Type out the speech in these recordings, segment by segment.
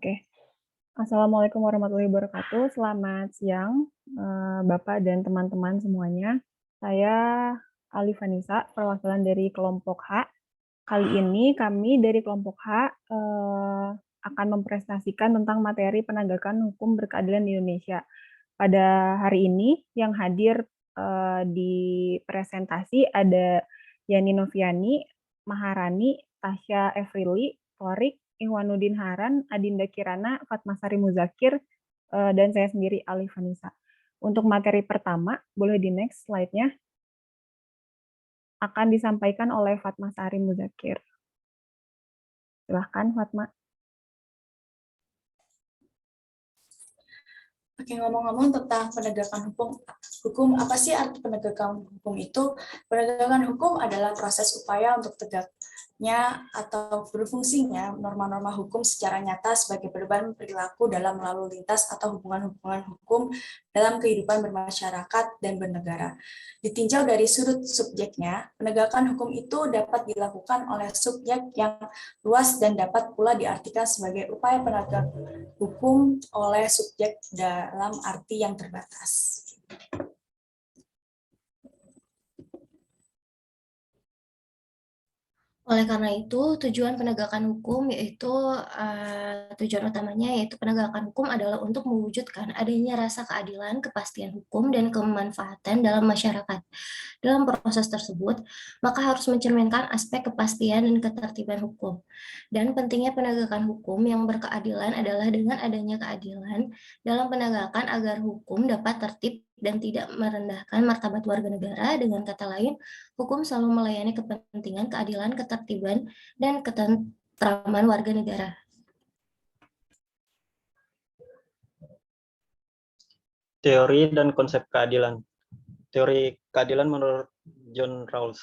Oke. Assalamualaikum warahmatullahi wabarakatuh. Selamat siang, Bapak dan teman-teman semuanya. Saya Alif Vanisa, perwakilan dari kelompok H. Kali ini kami dari kelompok H akan mempresentasikan tentang materi penegakan hukum berkeadilan di Indonesia. Pada hari ini yang hadir di presentasi ada Yani Noviani, Maharani, Tasya Efrili, Torik, Ihwanuddin Haran, Adinda Kirana, Fatmasari Muzakir, dan saya sendiri Alif Vanisa. Untuk materi pertama, boleh di next slide-nya, akan disampaikan oleh Fatmasari Muzakir. Silahkan, Fatma. Oke, ngomong-ngomong tentang penegakan hukum, apa sih arti penegakan hukum itu? Penegakan hukum adalah proses upaya untuk tegaknya atau berfungsinya norma-norma hukum secara nyata sebagai beban perilaku dalam lalu lintas atau hubungan-hubungan hukum dalam kehidupan bermasyarakat dan bernegara. Ditinjau dari sudut subjeknya, penegakan hukum itu dapat dilakukan oleh subjek yang luas dan dapat pula diartikan sebagai upaya penegakan hukum oleh subjek dalam arti yang terbatas. Oleh karena itu, tujuan penegakan hukum tujuan utamanya yaitu penegakan hukum adalah untuk mewujudkan adanya rasa keadilan, kepastian hukum, dan kemanfaatan dalam masyarakat. Dalam proses tersebut, maka harus mencerminkan aspek kepastian dan ketertiban hukum. Dan pentingnya penegakan hukum yang berkeadilan adalah dengan adanya keadilan dalam penegakan agar hukum dapat tertib dan tidak merendahkan martabat warga negara. Dengan kata lain, hukum selalu melayani kepentingan, keadilan, ketertiban, dan ketentraman warga negara. Teori dan konsep keadilan. Teori keadilan menurut John Rawls.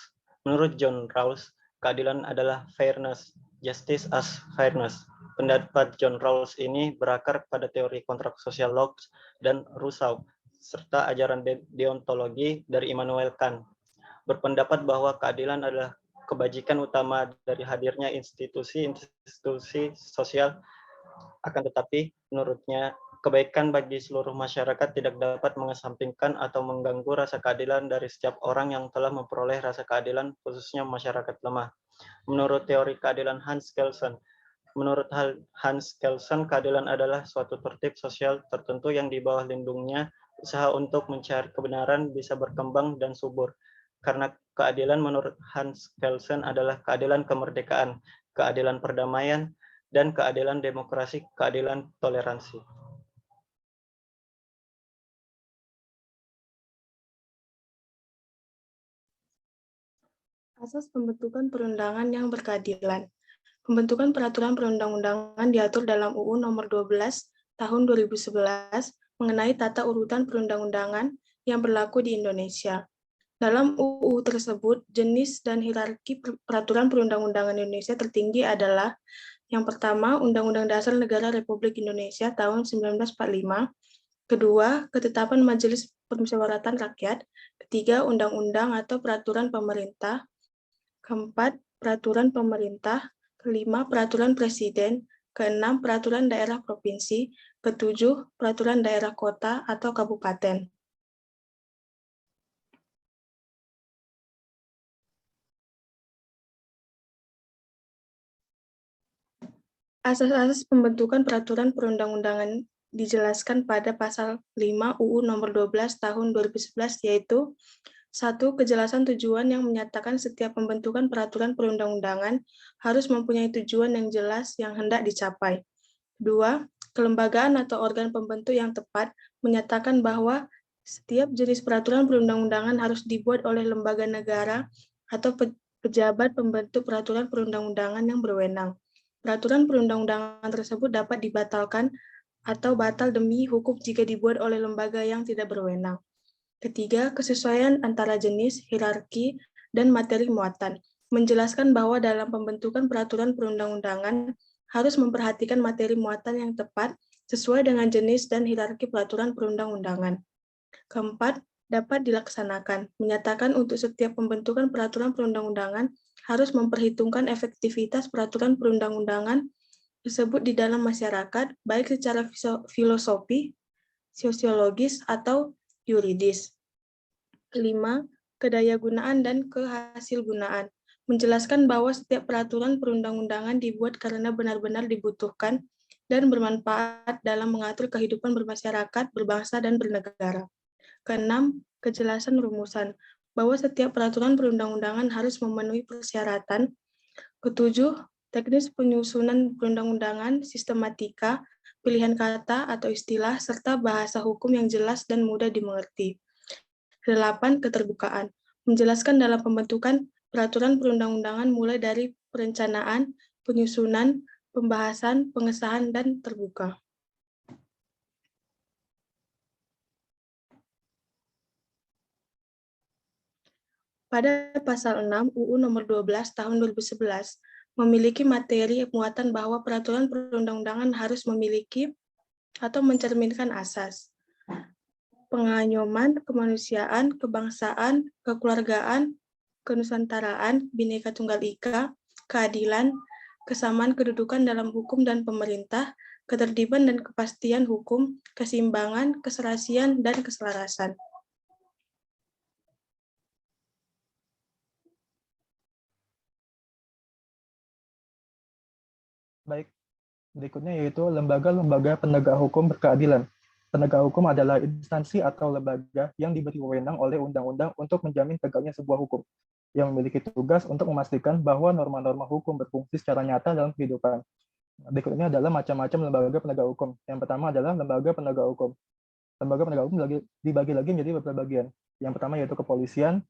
Menurut John Rawls, keadilan adalah fairness, justice as fairness. Pendapat John Rawls ini berakar pada teori kontrak sosial Locke dan Rousseau, serta ajaran deontologi dari Immanuel Kant. Berpendapat bahwa keadilan adalah kebajikan utama dari hadirnya institusi sosial, akan tetapi menurutnya kebaikan bagi seluruh masyarakat tidak dapat mengesampingkan atau mengganggu rasa keadilan dari setiap orang yang telah memperoleh rasa keadilan, khususnya masyarakat lemah. Menurut teori keadilan Hans Kelsen, keadilan adalah suatu tertib sosial tertentu yang di bawah lindungnya usaha untuk mencari kebenaran bisa berkembang dan subur. Karena keadilan menurut Hans Kelsen adalah keadilan kemerdekaan, keadilan perdamaian, dan keadilan demokrasi, keadilan toleransi. Asas pembentukan perundangan yang berkeadilan. Pembentukan peraturan perundang-undangan diatur dalam UU Nomor 12 Tahun 2011 mengenai tata urutan perundang-undangan yang berlaku di Indonesia. Dalam UU tersebut, jenis dan hierarki peraturan perundang-undangan Indonesia tertinggi adalah yang pertama, Undang-Undang Dasar Negara Republik Indonesia tahun 1945, kedua, Ketetapan Majelis Permusyawaratan Rakyat, ketiga, Undang-Undang atau Peraturan Pemerintah, keempat, Peraturan Pemerintah, kelima, Peraturan Presiden, keenam, Peraturan Daerah Provinsi, ketujuh, Peraturan Daerah Kota atau Kabupaten. Asas-asas pembentukan peraturan perundang-undangan dijelaskan pada pasal 5 UU Nomor 12 Tahun 2011, yaitu 1. Kejelasan tujuan yang menyatakan setiap pembentukan peraturan perundang-undangan harus mempunyai tujuan yang jelas yang hendak dicapai. 2. Kelembagaan atau organ pembentuk yang tepat menyatakan bahwa setiap jenis peraturan perundang-undangan harus dibuat oleh lembaga negara atau pejabat pembentuk peraturan perundang-undangan yang berwenang. Peraturan perundang-undangan tersebut dapat dibatalkan atau batal demi hukum jika dibuat oleh lembaga yang tidak berwenang. Ketiga, kesesuaian antara jenis, hierarki, dan materi muatan. Menjelaskan bahwa dalam pembentukan peraturan perundang-undangan harus memperhatikan materi muatan yang tepat sesuai dengan jenis dan hierarki peraturan perundang-undangan. Keempat, dapat dilaksanakan. Menyatakan untuk setiap pembentukan peraturan perundang-undangan harus memperhitungkan efektivitas peraturan perundang-undangan tersebut di dalam masyarakat, baik secara filosofi, sosiologis, atau yuridis. 5. Kedayagunaan dan kehasilgunaan. Menjelaskan bahwa setiap peraturan perundang-undangan dibuat karena benar-benar dibutuhkan dan bermanfaat dalam mengatur kehidupan bermasyarakat, berbangsa, dan bernegara. Keenam, kejelasan rumusan, bahwa setiap peraturan perundang-undangan harus memenuhi persyaratan. Ketujuh, teknis penyusunan perundang-undangan, sistematika, pilihan kata atau istilah, serta bahasa hukum yang jelas dan mudah dimengerti. 8. Keterbukaan, menjelaskan dalam pembentukan peraturan perundang-undangan mulai dari perencanaan, penyusunan, pembahasan, pengesahan, dan terbuka. Pada pasal 6 UU nomor 12 tahun 2011 memiliki materi muatan bahwa peraturan perundang-undangan harus memiliki atau mencerminkan asas pengayoman, kemanusiaan, kebangsaan, kekeluargaan, kenusantaraan, Bhinneka Tunggal Ika, keadilan, kesamaan kedudukan dalam hukum dan pemerintah, ketertiban dan kepastian hukum, keseimbangan, keserasian, dan keselarasan. Baik, berikutnya yaitu lembaga-lembaga penegak hukum berkeadilan. Penegak hukum adalah instansi atau lembaga yang diberi wewenang oleh undang-undang untuk menjamin tegaknya sebuah hukum, yang memiliki tugas untuk memastikan bahwa norma-norma hukum berfungsi secara nyata dalam kehidupan. Berikutnya adalah macam-macam lembaga penegak hukum. Yang pertama adalah lembaga penegak hukum. Lembaga penegak hukum dibagi lagi menjadi beberapa bagian. Yang pertama yaitu kepolisian.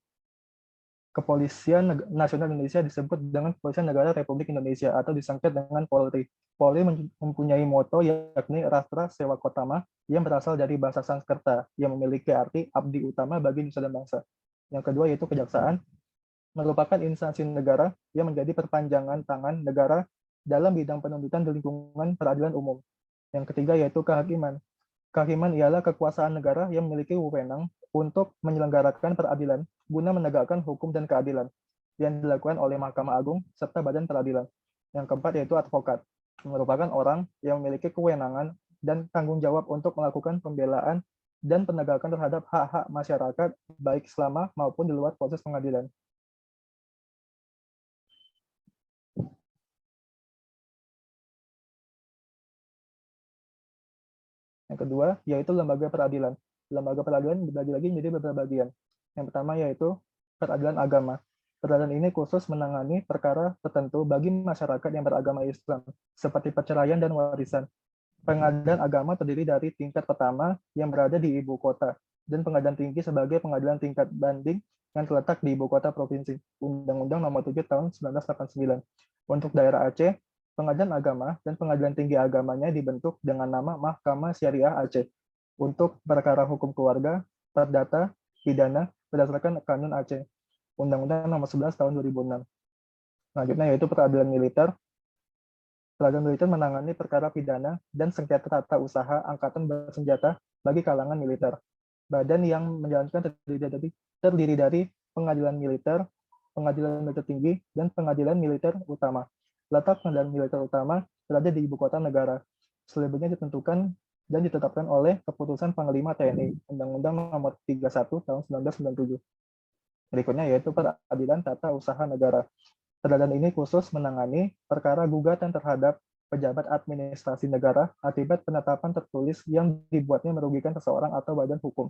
Kepolisian Nasional Indonesia disebut dengan Kepolisian Negara Republik Indonesia atau disingkat dengan Polri. Polri mempunyai moto yakni Rastra Sewa Kotama yang berasal dari bahasa Sanskerta yang memiliki arti abdi utama bagi nusa dan bangsa. Yang kedua yaitu kejaksaan, merupakan instansi negara yang menjadi perpanjangan tangan negara dalam bidang penuntutan di lingkungan peradilan umum. Yang ketiga yaitu kehakiman. Kehakiman ialah kekuasaan negara yang memiliki wewenang untuk menyelenggarakan peradilan guna menegakkan hukum dan keadilan yang dilakukan oleh Mahkamah Agung serta Badan Peradilan. Yang keempat yaitu advokat, merupakan orang yang memiliki kewenangan dan tanggung jawab untuk melakukan pembelaan dan penegakan terhadap hak-hak masyarakat baik selama maupun di luar proses pengadilan. Yang kedua yaitu lembaga peradilan. Lembaga peradilan dibagi lagi menjadi beberapa bagian. Yang pertama yaitu peradilan agama. Peradilan ini khusus menangani perkara tertentu bagi masyarakat yang beragama Islam, seperti perceraian dan warisan. Pengadilan agama terdiri dari tingkat pertama yang berada di ibu kota, dan pengadilan tinggi sebagai pengadilan tingkat banding yang terletak di ibu kota provinsi. Undang-Undang Nomor 7 Tahun 1989. Untuk daerah Aceh, pengadilan agama dan pengadilan tinggi agamanya dibentuk dengan nama Mahkamah Syariah Aceh untuk perkara hukum keluarga, perdata, pidana berdasarkan Kanun Aceh. Undang-Undang Nomor 11 Tahun 2006. Selanjutnya yaitu peradilan militer. Peradilan militer menangani perkara pidana dan sengketa tata usaha angkatan bersenjata bagi kalangan militer. Badan yang menjalankan terdiri dari pengadilan militer tinggi, dan pengadilan militer utama. Letak pengadilan militer utama berada di ibu kota negara. Selebihnya ditentukan dan ditetapkan oleh keputusan Panglima TNI, Undang-Undang Nomor 31 Tahun 1997. Berikutnya yaitu peradilan tata usaha negara. Peradilan ini khusus menangani perkara gugatan terhadap pejabat administrasi negara akibat penetapan tertulis yang dibuatnya merugikan seseorang atau badan hukum.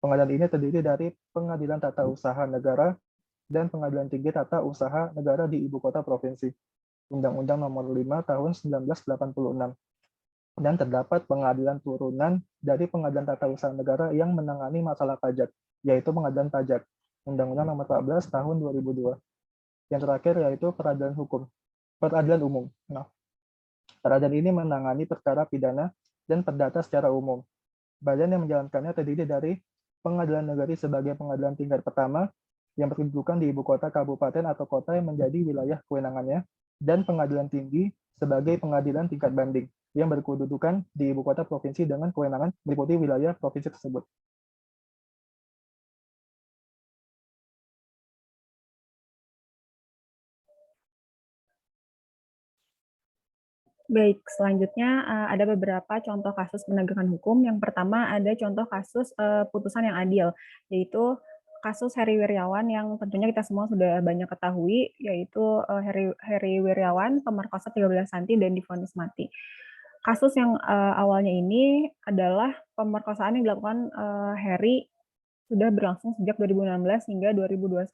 Pengadilan ini terdiri dari Pengadilan Tata Usaha Negara dan Pengadilan Tinggi Tata Usaha Negara di Ibu Kota Provinsi. Undang-Undang Nomor 5 Tahun 1986. Dan terdapat pengadilan turunan dari Pengadilan Tata Usaha Negara yang menangani masalah pajak, yaitu Pengadilan Pajak. Undang-Undang Nomor 14 Tahun 2002. Yang terakhir yaitu peradilan hukum, peradilan umum. Nah, peradilan ini menangani perkara pidana dan perdata secara umum. Badan yang menjalankannya terdiri dari Pengadilan Negeri sebagai pengadilan tingkat pertama yang berkedudukan di ibu kota kabupaten atau kota yang menjadi wilayah kewenangannya, dan Pengadilan Tinggi sebagai pengadilan tingkat banding yang berkedudukan di ibu kota provinsi dengan kewenangan meliputi wilayah provinsi tersebut. Baik, selanjutnya ada beberapa contoh kasus penegakan hukum. Yang pertama ada contoh kasus putusan yang adil, yaitu kasus Heri Wirawan yang tentunya kita semua sudah banyak ketahui, yaitu Heri Wirawan pemerkosa 13 santi dan divonis mati. Kasus yang awalnya ini adalah pemerkosaan yang dilakukan Heri sudah berlangsung sejak 2016 hingga 2021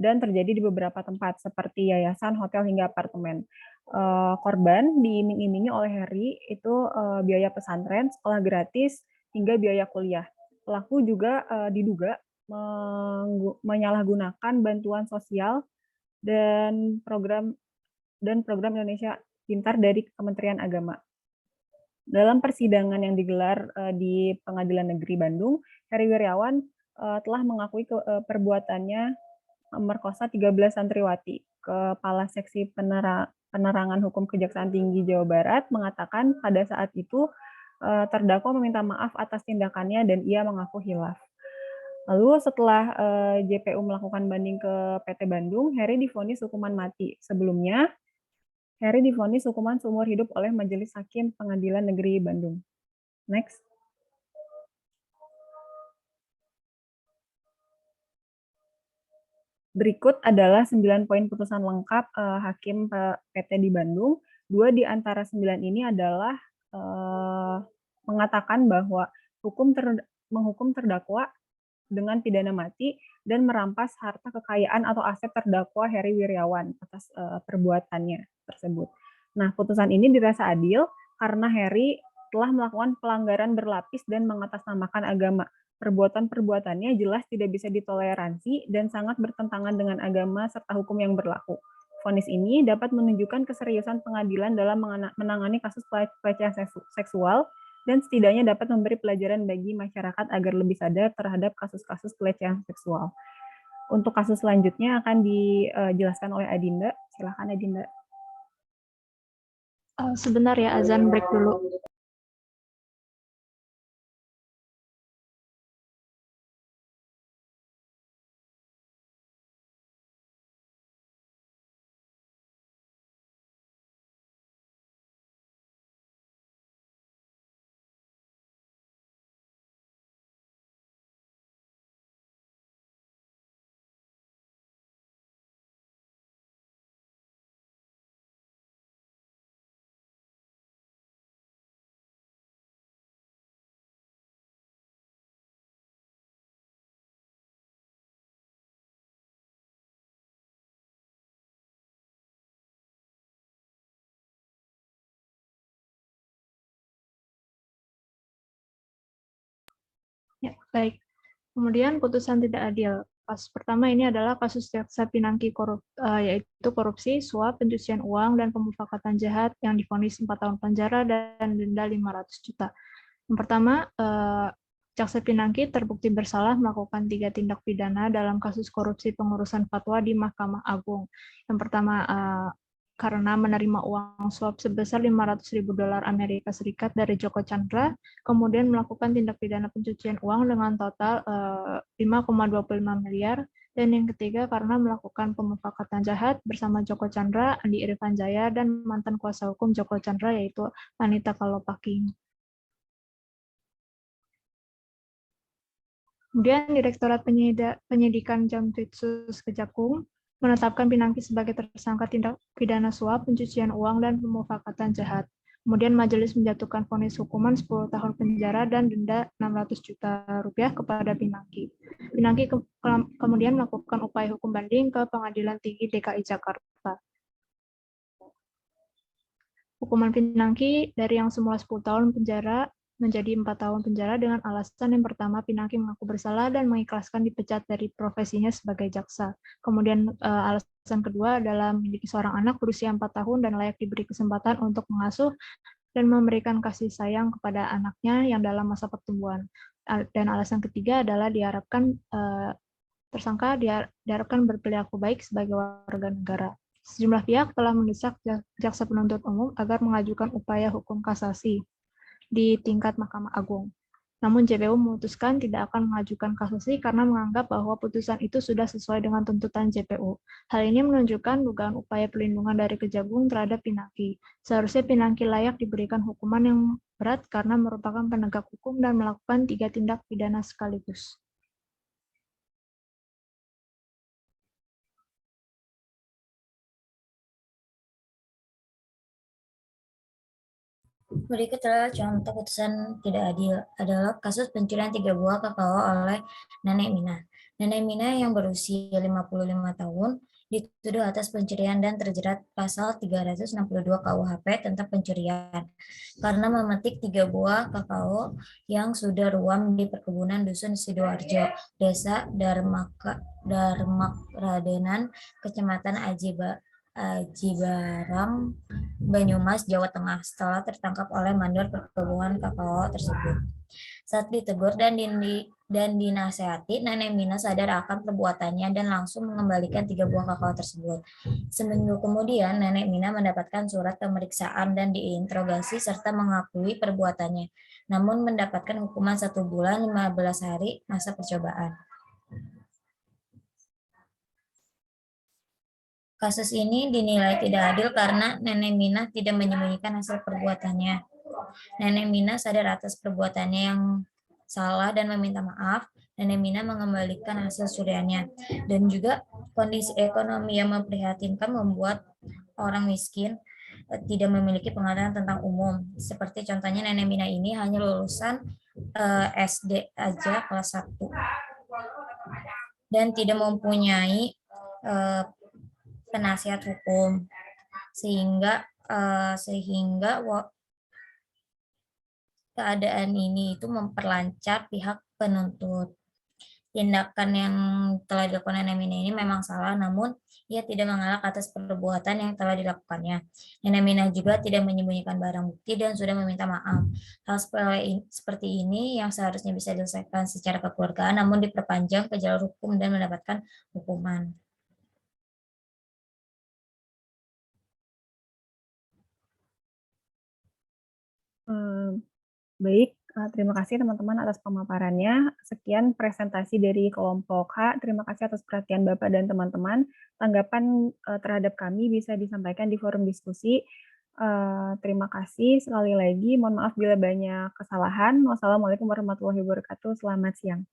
dan terjadi di beberapa tempat seperti yayasan, hotel, hingga apartemen. Korban diiming-imingi oleh Heri itu biaya pesantren, sekolah gratis, hingga biaya kuliah. Pelaku juga diduga menyalahgunakan bantuan sosial dan program Indonesia Pintar dari Kementerian Agama. Dalam persidangan yang digelar di Pengadilan Negeri Bandung, Heri Wirawan telah mengakui perbuatannya memerkosa 13 santriwati. Kepala Seksi Penerangan Hukum Kejaksaan Tinggi Jawa Barat mengatakan pada saat itu terdakwa meminta maaf atas tindakannya dan ia mengaku hilaf. Lalu setelah JPU melakukan banding ke PT Bandung, Heri divonis hukuman mati. Sebelumnya, Heri divonis hukuman seumur hidup oleh Majelis Hakim Pengadilan Negeri Bandung. Next. Berikut adalah 9 poin putusan lengkap Hakim PT di Bandung. 2 di antara 9 ini adalah mengatakan bahwa menghukum terdakwa dengan pidana mati dan merampas harta kekayaan atau aset terdakwa Heri Wirawan atas perbuatannya tersebut. Nah, putusan ini dirasa adil karena Heri telah melakukan pelanggaran berlapis dan mengatasnamakan agama. Perbuatan-perbuatannya jelas tidak bisa ditoleransi dan sangat bertentangan dengan agama serta hukum yang berlaku. Vonis ini dapat menunjukkan keseriusan pengadilan dalam menangani kasus pelecehan seksual dan setidaknya dapat memberi pelajaran bagi masyarakat agar lebih sadar terhadap kasus-kasus pelecehan seksual. Untuk kasus selanjutnya akan dijelaskan oleh Adinda. Silakan Adinda. Sebentar ya, azan break dulu. Ya, baik. Kemudian putusan tidak adil. Kasus pertama ini adalah kasus Jaksa Pinangki yaitu korupsi, suap, pencucian uang, dan pemufakatan jahat yang divonis 4 tahun penjara dan denda 500 juta. Yang pertama, Jaksa Pinangki terbukti bersalah melakukan 3 tindak pidana dalam kasus korupsi pengurusan fatwa di Mahkamah Agung. Yang pertama, karena menerima uang suap sebesar $500.000 Amerika Serikat dari Joko Chandra, kemudian melakukan tindak pidana pencucian uang dengan total 5,25 miliar, dan yang ketiga karena melakukan pemufakatan jahat bersama Joko Chandra, Andi Irfan Jaya, dan mantan kuasa hukum Joko Chandra yaitu Anita Kalopaking. Kemudian Direktorat Penyidikan Jampitsus Kejagung menetapkan Pinangki sebagai tersangka tindak pidana suap, pencucian uang, dan pemufakatan jahat. Kemudian majelis menjatuhkan vonis hukuman 10 tahun penjara dan denda 600 juta rupiah kepada Pinangki. Pinangki kemudian melakukan upaya hukum banding ke Pengadilan Tinggi DKI Jakarta. Hukuman Pinangki dari yang semula 10 tahun penjara menjadi 4 tahun penjara dengan alasan yang pertama, Pinangki mengaku bersalah dan mengikhlaskan dipecat dari profesinya sebagai jaksa. Kemudian alasan kedua adalah memiliki seorang anak berusia 4 tahun dan layak diberi kesempatan untuk mengasuh dan memberikan kasih sayang kepada anaknya yang dalam masa pertumbuhan. Dan alasan ketiga adalah diharapkan tersangka diharapkan berperilaku baik sebagai warga negara. Sejumlah pihak telah mendesak jaksa penuntut umum agar mengajukan upaya hukum kasasi di tingkat Mahkamah Agung. Namun JPU memutuskan tidak akan mengajukan kasasi karena menganggap bahwa putusan itu sudah sesuai dengan tuntutan JPU. Hal ini menunjukkan dugaan upaya pelindungan dari Kejagung terhadap Pinangki. Seharusnya Pinangki layak diberikan hukuman yang berat karena merupakan penegak hukum dan melakukan 3 tindak pidana sekaligus. Berikut adalah contoh putusan tidak adil adalah kasus pencurian 3 buah kakao oleh Nenek Mina. Nenek Mina yang berusia 55 tahun dituduh atas pencurian dan terjerat pasal 362 KUHP tentang pencurian karena memetik 3 buah kakao yang sudah ruam di perkebunan Dusun Sidoarjo, Desa Darmakradenan, Kecamatan Aji Banyumas, Jawa Tengah setelah tertangkap oleh mandor perkebunan kakao tersebut. Saat ditegur dan dinasehati, Nenek Mina sadar akan perbuatannya dan langsung mengembalikan 3 buah kakao tersebut. Seminggu kemudian, Nenek Mina mendapatkan surat pemeriksaan dan diinterogasi serta mengakui perbuatannya, namun mendapatkan hukuman 1 bulan 15 hari masa percobaan. Kasus ini dinilai tidak adil karena Nenek Mina tidak menyembunyikan hasil perbuatannya. Nenek Mina sadar atas perbuatannya yang salah dan meminta maaf. Nenek Mina mengembalikan hasil curiannya. Dan juga kondisi ekonomi yang memprihatinkan membuat orang miskin tidak memiliki pengetahuan tentang umum. Seperti contohnya Nenek Mina ini hanya lulusan SD aja kelas 1 dan tidak mempunyai penasihat hukum sehingga keadaan ini itu memperlancar pihak penuntut. Tindakan yang telah dilakukan Nenek Mina ini memang salah, namun ia tidak mengelak atas perbuatan yang telah dilakukannya. Nenek Mina juga tidak menyembunyikan barang bukti dan sudah meminta maaf. Hal seperti ini yang seharusnya bisa diselesaikan secara kekeluargaan, namun diperpanjang ke jalur hukum dan mendapatkan hukuman. Baik, terima kasih teman-teman atas pemaparannya. Sekian presentasi dari kelompok H. Terima kasih atas perhatian Bapak dan teman-teman. Tanggapan terhadap kami bisa disampaikan di forum diskusi. Terima kasih sekali lagi. Mohon maaf bila banyak kesalahan. Wassalamualaikum warahmatullahi wabarakatuh. Selamat siang.